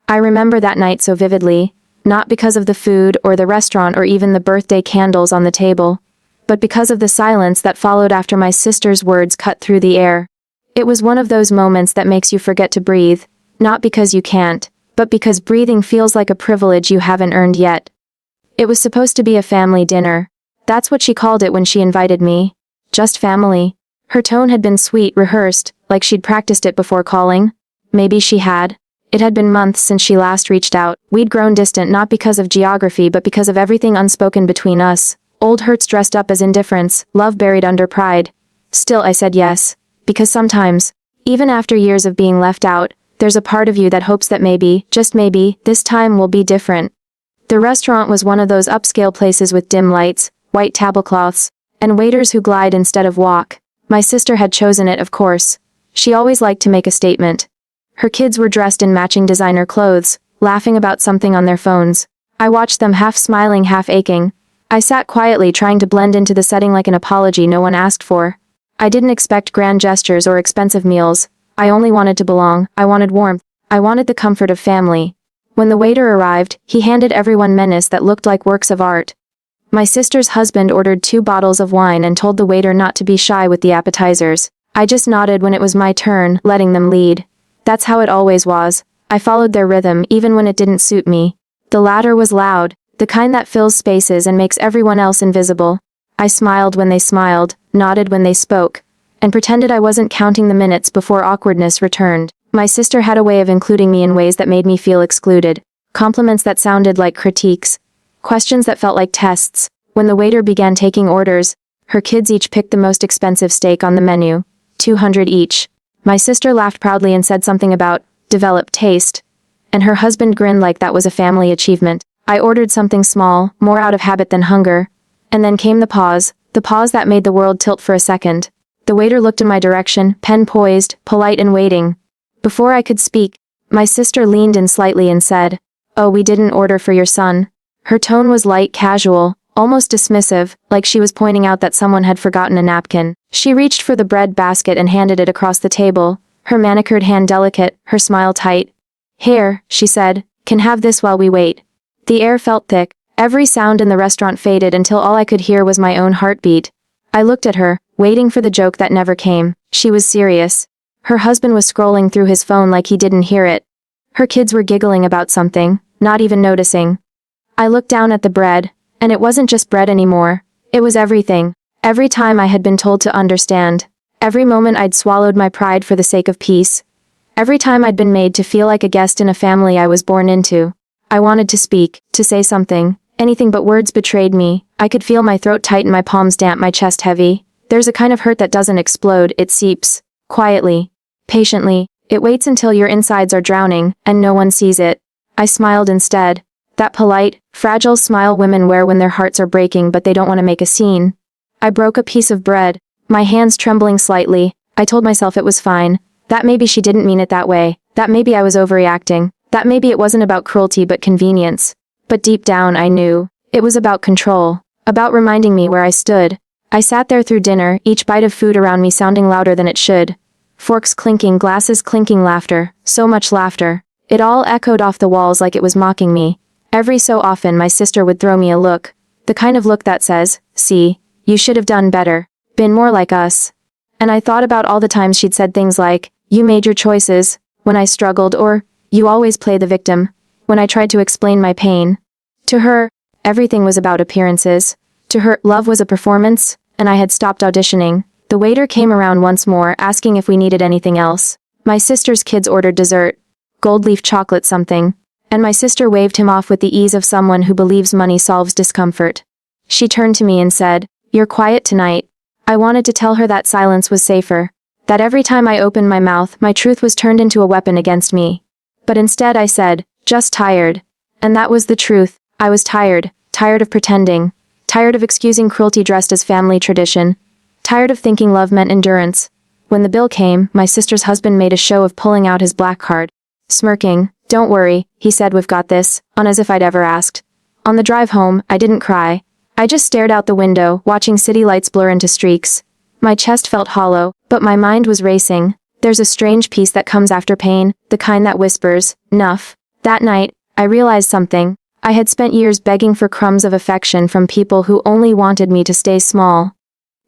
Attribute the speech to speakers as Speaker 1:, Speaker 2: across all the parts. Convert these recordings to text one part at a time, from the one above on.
Speaker 1: I remember that night so vividly, not because of the food or the restaurant or even the birthday candles on the table, but because of the silence that followed after my sister's words cut through the air. It was one of those moments that makes you forget to breathe, not because you can't, but because breathing feels like a privilege you haven't earned yet. It was supposed to be a family dinner. That's what she called it when she invited me. Just family. Her tone had been sweet, rehearsed, like she'd practiced it before calling. Maybe she had. It had been months since she last reached out. We'd grown distant not because of geography but because of everything unspoken between us. Old hurts dressed up as indifference, love buried under pride. Still I said yes. Because sometimes, even after years of being left out, there's a part of you that hopes that maybe, just maybe, this time will be different. The restaurant was one of those upscale places with dim lights, white tablecloths, and waiters who glide instead of walk. My sister had chosen it, of course. She always liked to make a statement. Her kids were dressed in matching designer clothes, laughing about something on their phones. I watched them half smiling, half aching. I sat quietly trying to blend into the setting like an apology no one asked for. I didn't expect grand gestures or expensive meals. I only wanted to belong. I wanted warmth. I wanted the comfort of family. When the waiter arrived, he handed everyone menus that looked like works of art. My sister's husband ordered 2 bottles of wine and told the waiter not to be shy with the appetizers. I just nodded when it was my turn, letting them lead. That's how it always was. I followed their rhythm even when it didn't suit me. The laughter was loud, the kind that fills spaces and makes everyone else invisible. I smiled when they smiled, nodded when they spoke, and pretended I wasn't counting the minutes before awkwardness returned. My sister had a way of including me in ways that made me feel excluded. Compliments that sounded like critiques. Questions that felt like tests. When the waiter began taking orders, her kids each picked the most expensive steak on the menu. 200 each. My sister laughed proudly and said something about developed taste. And her husband grinned like that was a family achievement. I ordered something small, more out of habit than hunger. And then came the pause that made the world tilt for a second. The waiter looked in my direction, pen poised, polite and waiting. Before I could speak, my sister leaned in slightly and said, "Oh, we didn't order for your son." Her tone was light, casual, almost dismissive, like she was pointing out that someone had forgotten a napkin. She reached for the bread basket and handed it across the table, her manicured hand delicate, her smile tight. "Here," she said, "can have this while we wait." The air felt thick. Every sound in the restaurant faded until all I could hear was my own heartbeat. I looked at her, waiting for the joke that never came. She was serious. Her husband was scrolling through his phone like he didn't hear it. Her kids were giggling about something, not even noticing. I looked down at the bread, and it wasn't just bread anymore. It was everything. Every time I had been told to understand. Every moment I'd swallowed my pride for the sake of peace. Every time I'd been made to feel like a guest in a family I was born into. I wanted to speak, to say something. Anything but words betrayed me. I could feel my throat tighten, my palms damp, my chest heavy. There's a kind of hurt that doesn't explode, it seeps. Quietly. Patiently. It waits until your insides are drowning, and no one sees it. I smiled instead. That polite, fragile smile women wear when their hearts are breaking but they don't want to make a scene. I broke a piece of bread, my hands trembling slightly. I told myself it was fine. That maybe she didn't mean it that way. That maybe I was overreacting. That maybe it wasn't about cruelty but convenience. But deep down I knew. It was about control. About reminding me where I stood. I sat there through dinner, each bite of food around me sounding louder than it should. Forks clinking, glasses clinking, laughter. So much laughter. It all echoed off the walls like it was mocking me. Every so often my sister would throw me a look. The kind of look that says, "See, you should have done better. Been more like us." And I thought about all the times she'd said things like, "You made your choices," when I struggled, or, "You always play the victim," when I tried to explain my pain. To her, everything was about appearances. To her, love was a performance, and I had stopped auditioning. The waiter came around once more, asking if we needed anything else. My sister's kids ordered dessert. Gold leaf chocolate something. And my sister waved him off with the ease of someone who believes money solves discomfort. She turned to me and said, "You're quiet tonight." I wanted to tell her that silence was safer. That every time I opened my mouth, my truth was turned into a weapon against me. But instead I said, "Just tired." And that was the truth. I was tired. Tired of pretending. Tired of excusing cruelty dressed as family tradition. Tired of thinking love meant endurance. When the bill came, my sister's husband made a show of pulling out his black card. Smirking, "Don't worry," he said, "we've got this," on as if I'd ever asked. On the drive home, I didn't cry. I just stared out the window, watching city lights blur into streaks. My chest felt hollow, but my mind was racing. There's a strange peace that comes after pain, the kind that whispers, "Enough." That night, I realized something. I had spent years begging for crumbs of affection from people who only wanted me to stay small.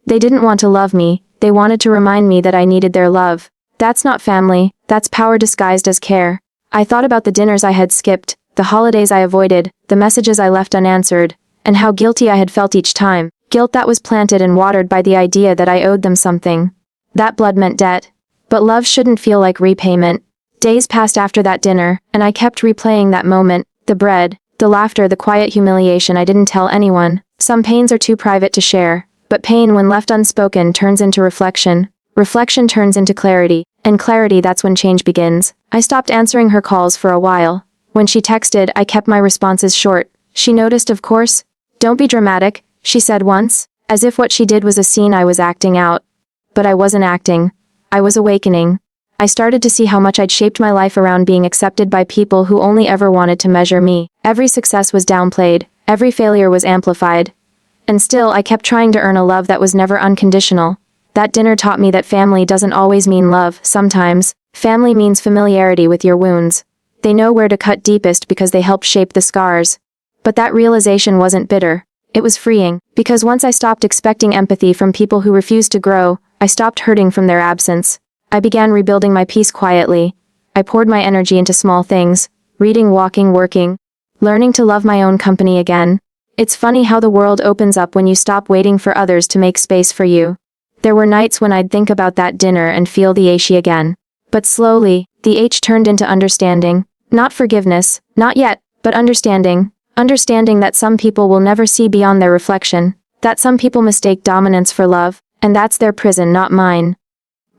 Speaker 1: They didn't want to love me, they wanted to remind me that I needed their love. That's not family, that's power disguised as care. I thought about the dinners I had skipped, the holidays I avoided, the messages I left unanswered, and how guilty I had felt each time. Guilt that was planted and watered by the idea that I owed them something. That blood meant debt. But love shouldn't feel like repayment. Days passed after that dinner, and I kept replaying that moment, the bread, the laughter, the quiet humiliation I didn't tell anyone. Some pains are too private to share, but pain when left unspoken turns into reflection. Reflection turns into clarity, and clarity, that's when change begins. I stopped answering her calls for a while. When she texted, I kept my responses short. She noticed, of course. "Don't be dramatic," she said once, as if what she did was a scene I was acting out. But I wasn't acting. I was awakening. I started to see how much I'd shaped my life around being accepted by people who only ever wanted to measure me. Every success was downplayed, every failure was amplified. And still, I kept trying to earn a love that was never unconditional. That dinner taught me that family doesn't always mean love. Sometimes, family means familiarity with your wounds. They know where to cut deepest because they help shape the scars. But that realization wasn't bitter. It was freeing, because once I stopped expecting empathy from people who refused to grow, I stopped hurting from their absence. I began rebuilding my peace quietly. I poured my energy into small things, reading, walking, working, learning to love my own company again. It's funny how the world opens up when you stop waiting for others to make space for you. There were nights when I'd think about that dinner and feel the ache again. But slowly, the H turned into understanding. Not forgiveness, not yet, but understanding. Understanding that some people will never see beyond their reflection, that some people mistake dominance for love, and that's their prison, not mine.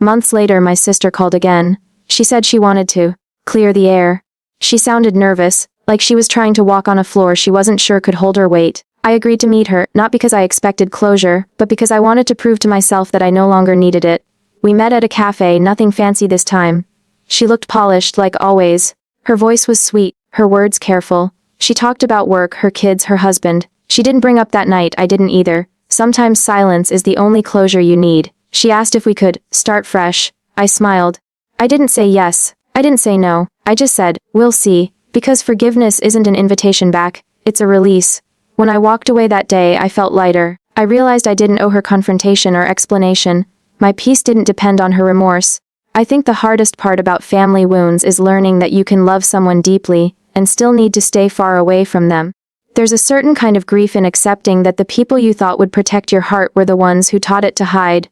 Speaker 1: Months later, my sister called again. She said she wanted to clear the air. She sounded nervous, like she was trying to walk on a floor she wasn't sure could hold her weight. I agreed to meet her, not because I expected closure, but because I wanted to prove to myself that I no longer needed it. We met at a cafe, nothing fancy this time. She looked polished, like always. Her voice was sweet, her words careful. She talked about work, her kids, her husband. She didn't bring up that night, I didn't either. Sometimes silence is the only closure you need. She asked if we could start fresh. I smiled. I didn't say yes. I didn't say no. I just said, "We'll see." Because forgiveness isn't an invitation back, it's a release. When I walked away that day, I felt lighter. I realized I didn't owe her confrontation or explanation. My peace didn't depend on her remorse. I think the hardest part about family wounds is learning that you can love someone deeply and still need to stay far away from them. There's a certain kind of grief in accepting that the people you thought would protect your heart were the ones who taught it to hide.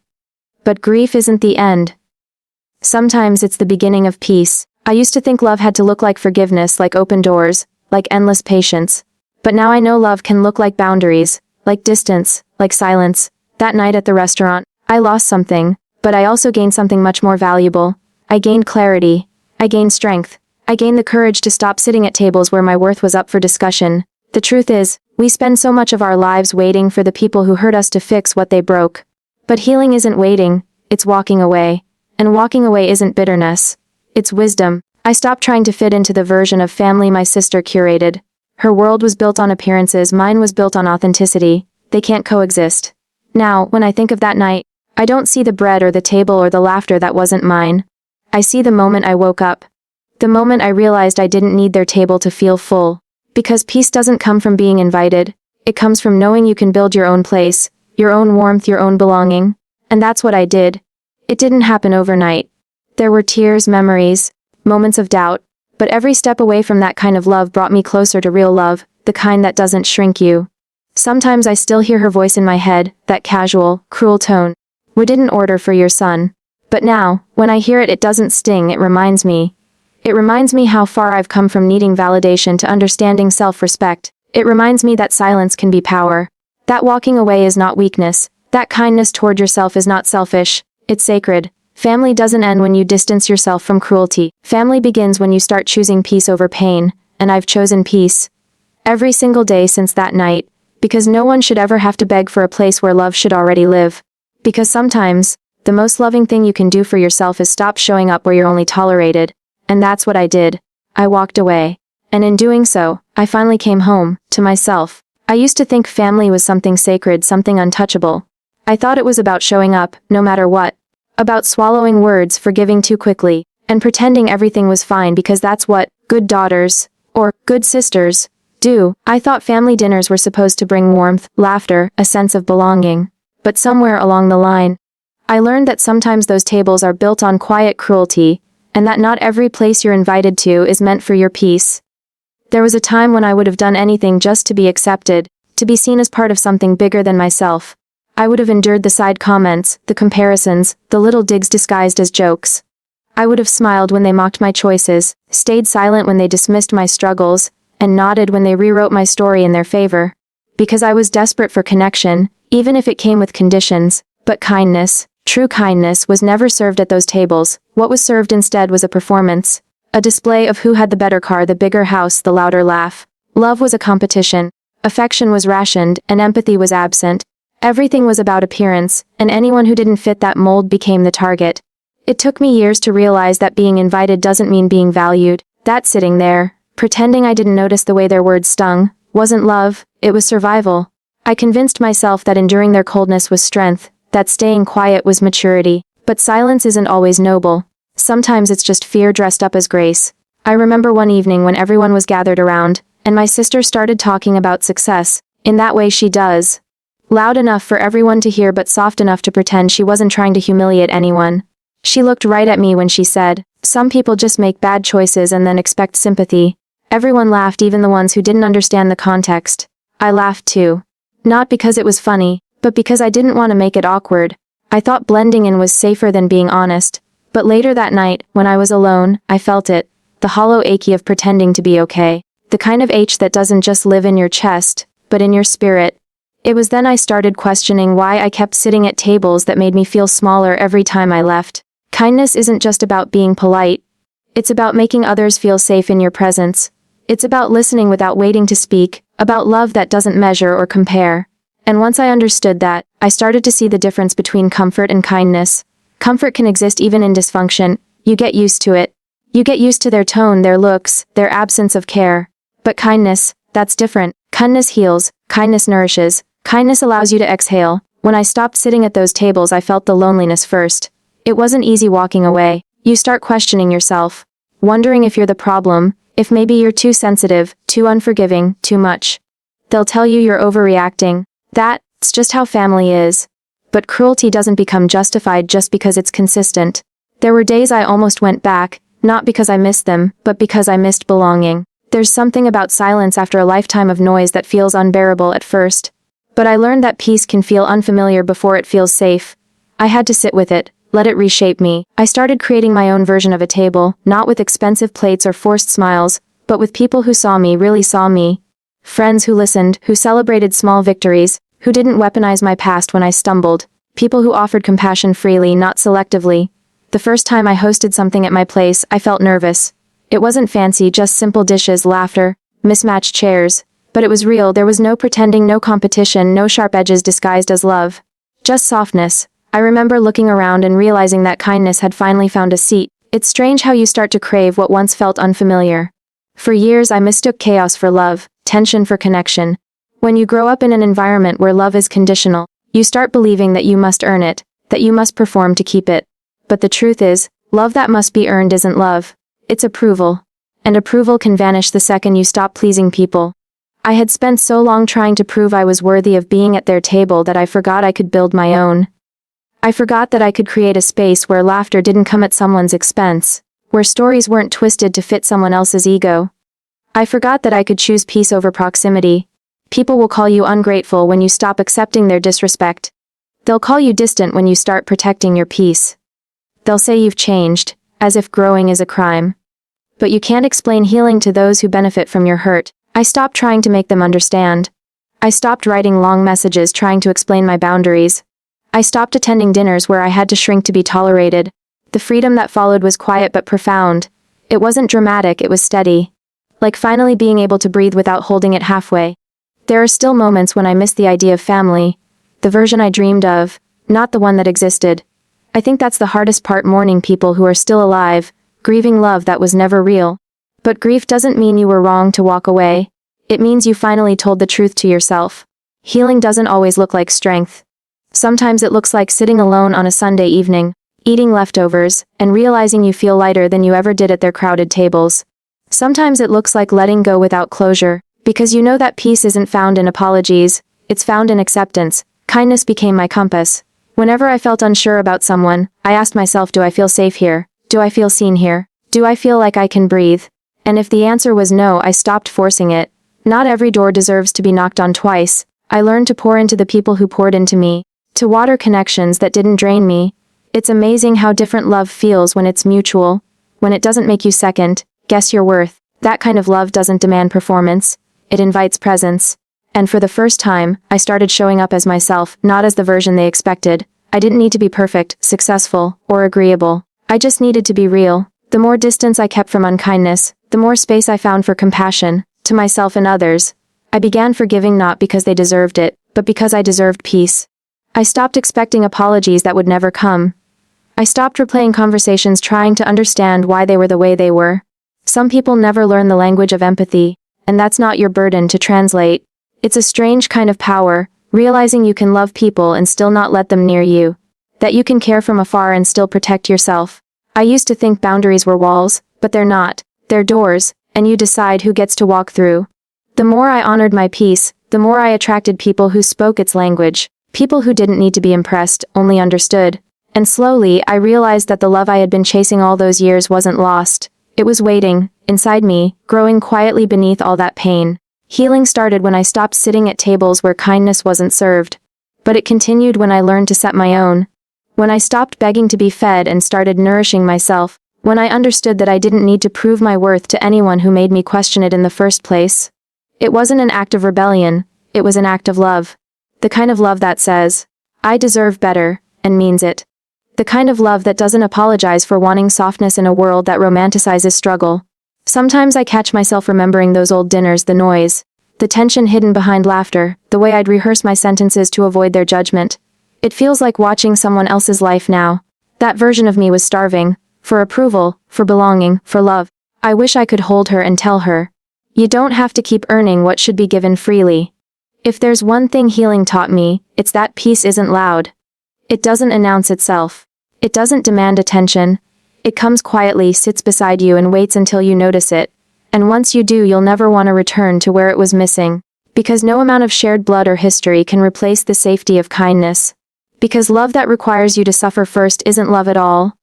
Speaker 1: But grief isn't the end. Sometimes it's the beginning of peace. I used to think love had to look like forgiveness, like open doors, like endless patience. But now I know love can look like boundaries, like distance, like silence. That night at the restaurant, I lost something, but I also gained something much more valuable. I gained clarity. I gained strength. I gained the courage to stop sitting at tables where my worth was up for discussion. The truth is, we spend so much of our lives waiting for the people who hurt us to fix what they broke. But healing isn't waiting, it's walking away. And walking away isn't bitterness. It's wisdom. I stopped trying to fit into the version of family my sister curated. Her world was built on appearances, mine was built on authenticity. They can't coexist. Now, when I think of that night, I don't see the bread or the table or the laughter that wasn't mine. I see the moment I woke up. The moment I realized I didn't need their table to feel full. Because peace doesn't come from being invited. It comes from knowing you can build your own place, your own warmth, your own belonging. And that's what I did. It didn't happen overnight. There were tears, memories, moments of doubt, but every step away from that kind of love brought me closer to real love, the kind that doesn't shrink you. Sometimes I still hear her voice in my head, that casual, cruel tone. "We didn't order for your son." But now, when I hear it, it doesn't sting, it reminds me. It reminds me how far I've come from needing validation to understanding self-respect. It reminds me that silence can be power. That walking away is not weakness. That kindness toward yourself is not selfish. It's sacred. Family doesn't end when you distance yourself from cruelty. Family begins when you start choosing peace over pain, and I've chosen peace. Every single day since that night, because no one should ever have to beg for a place where love should already live. Because sometimes, the most loving thing you can do for yourself is stop showing up where you're only tolerated. And that's what I did. I walked away. And in doing so, I finally came home, to myself. I used to think family was something sacred, something untouchable. I thought it was about showing up, no matter what. About swallowing words, forgiving too quickly, and pretending everything was fine because that's what good daughters Or, good sisters, do. I thought family dinners were supposed to bring warmth, laughter, a sense of belonging. But somewhere along the line, I learned that sometimes those tables are built on quiet cruelty, and that not every place you're invited to is meant for your peace. There was a time when I would have done anything just to be accepted, to be seen as part of something bigger than myself. I would have endured the side comments, the comparisons, the little digs disguised as jokes. I would have smiled when they mocked my choices, stayed silent when they dismissed my struggles, and nodded when they rewrote my story in their favor. Because I was desperate for connection, even if it came with conditions. But kindness, true kindness, was never served at those tables. What was served instead was a performance. A display of who had the better car, the bigger house, the louder laugh. Love was a competition. Affection was rationed, and empathy was absent. Everything was about appearance, and anyone who didn't fit that mold became the target. It took me years to realize that being invited doesn't mean being valued. That sitting there, pretending I didn't notice the way their words stung, wasn't love, it was survival. I convinced myself that enduring their coldness was strength, that staying quiet was maturity. But silence isn't always noble. Sometimes it's just fear dressed up as grace. I remember one evening when everyone was gathered around, and my sister started talking about success, in that way she does. Loud enough for everyone to hear but soft enough to pretend she wasn't trying to humiliate anyone. She looked right at me when she said, "Some people just make bad choices and then expect sympathy." Everyone laughed, even the ones who didn't understand the context. I laughed too. Not because it was funny, but because I didn't want to make it awkward. I thought blending in was safer than being honest. But later that night, when I was alone, I felt it. The hollow achy of pretending to be okay. The kind of ache that doesn't just live in your chest, but in your spirit. It was then I started questioning why I kept sitting at tables that made me feel smaller every time I left. Kindness isn't just about being polite. It's about making others feel safe in your presence. It's about listening without waiting to speak, about love that doesn't measure or compare. And once I understood that, I started to see the difference between comfort and kindness. Comfort can exist even in dysfunction. You get used to it. You get used to their tone, their looks, their absence of care. But kindness, that's different. Kindness heals, kindness nourishes, kindness allows you to exhale. When I stopped sitting at those tables, I felt the loneliness first. It wasn't easy walking away. You start questioning yourself, wondering if you're the problem, if maybe you're too sensitive, too unforgiving, too much. They'll tell you you're overreacting. That's just how family is. But cruelty doesn't become justified just because it's consistent. There were days I almost went back, not because I missed them, but because I missed belonging. There's something about silence after a lifetime of noise that feels unbearable at first. But I learned that peace can feel unfamiliar before it feels safe. I had to sit with it, let it reshape me. I started creating my own version of a table, not with expensive plates or forced smiles, but with people who saw me, really saw me. Friends who listened, who celebrated small victories, who didn't weaponize my past when I stumbled. People who offered compassion freely, not selectively. The first time I hosted something at my place, I felt nervous. It wasn't fancy, just simple dishes, laughter, mismatched chairs. But it was real. There was no pretending, no competition, no sharp edges disguised as love. Just softness. I remember looking around and realizing that kindness had finally found a seat. It's strange how you start to crave what once felt unfamiliar. For years I mistook chaos for love, tension for connection. When you grow up in an environment where love is conditional, you start believing that you must earn it, that you must perform to keep it. But the truth is, love that must be earned isn't love. It's approval. And approval can vanish the second you stop pleasing people. I had spent so long trying to prove I was worthy of being at their table that I forgot I could build my own. I forgot that I could create a space where laughter didn't come at someone's expense, where stories weren't twisted to fit someone else's ego. I forgot that I could choose peace over proximity. People will call you ungrateful when you stop accepting their disrespect. They'll call you distant when you start protecting your peace. They'll say you've changed, as if growing is a crime. But you can't explain healing to those who benefit from your hurt. I stopped trying to make them understand. I stopped writing long messages trying to explain my boundaries. I stopped attending dinners where I had to shrink to be tolerated. The freedom that followed was quiet but profound. It wasn't dramatic, it was steady. Like finally being able to breathe without holding it halfway. There are still moments when I miss the idea of family. The version I dreamed of, not the one that existed. I think that's the hardest part, mourning people who are still alive, grieving love that was never real. But grief doesn't mean you were wrong to walk away. It means you finally told the truth to yourself. Healing doesn't always look like strength. Sometimes it looks like sitting alone on a Sunday evening, eating leftovers, and realizing you feel lighter than you ever did at their crowded tables. Sometimes it looks like letting go without closure, because you know that peace isn't found in apologies, it's found in acceptance. Kindness became my compass. Whenever I felt unsure about someone, I asked myself, do I feel safe here? Do I feel seen here? Do I feel like I can breathe? And if the answer was no, I stopped forcing it. Not every door deserves to be knocked on twice. I learned to pour into the people who poured into me, to water connections that didn't drain me. It's amazing how different love feels when it's mutual, when it doesn't make you second, guess your worth. That kind of love doesn't demand performance, it invites presence. And for the first time, I started showing up as myself, not as the version they expected. I didn't need to be perfect, successful, or agreeable. I just needed to be real. The more distance I kept from unkindness, the more space I found for compassion, to myself and others. I began forgiving not because they deserved it, but because I deserved peace. I stopped expecting apologies that would never come. I stopped replaying conversations trying to understand why they were the way they were. Some people never learn the language of empathy, and that's not your burden to translate. It's a strange kind of power, realizing you can love people and still not let them near you. That you can care from afar and still protect yourself. I used to think boundaries were walls, but they're not. They're doors, and you decide who gets to walk through. The more I honored my peace, the more I attracted people who spoke its language. People who didn't need to be impressed, only understood. And slowly, I realized that the love I had been chasing all those years wasn't lost. It was waiting, inside me, growing quietly beneath all that pain. Healing started when I stopped sitting at tables where kindness wasn't served. But it continued when I learned to set my own. When I stopped begging to be fed and started nourishing myself. When I understood that I didn't need to prove my worth to anyone who made me question it in the first place. It wasn't an act of rebellion, it was an act of love. The kind of love that says, I deserve better, and means it. The kind of love that doesn't apologize for wanting softness in a world that romanticizes struggle. Sometimes I catch myself remembering those old dinners, the noise, the tension hidden behind laughter, the way I'd rehearse my sentences to avoid their judgment. It feels like watching someone else's life now. That version of me was starving, for approval, for belonging, for love. I wish I could hold her and tell her, you don't have to keep earning what should be given freely. If there's one thing healing taught me, it's that peace isn't loud. It doesn't announce itself. It doesn't demand attention. It comes quietly, sits beside you and waits until you notice it. And once you do, you'll never want to return to where it was missing. Because no amount of shared blood or history can replace the safety of kindness. Because love that requires you to suffer first isn't love at all.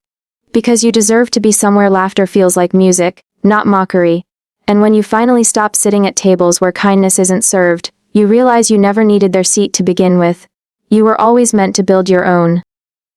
Speaker 1: Because you deserve to be somewhere laughter feels like music, not mockery. And when you finally stop sitting at tables where kindness isn't served, you realize you never needed their seat to begin with. You were always meant to build your own.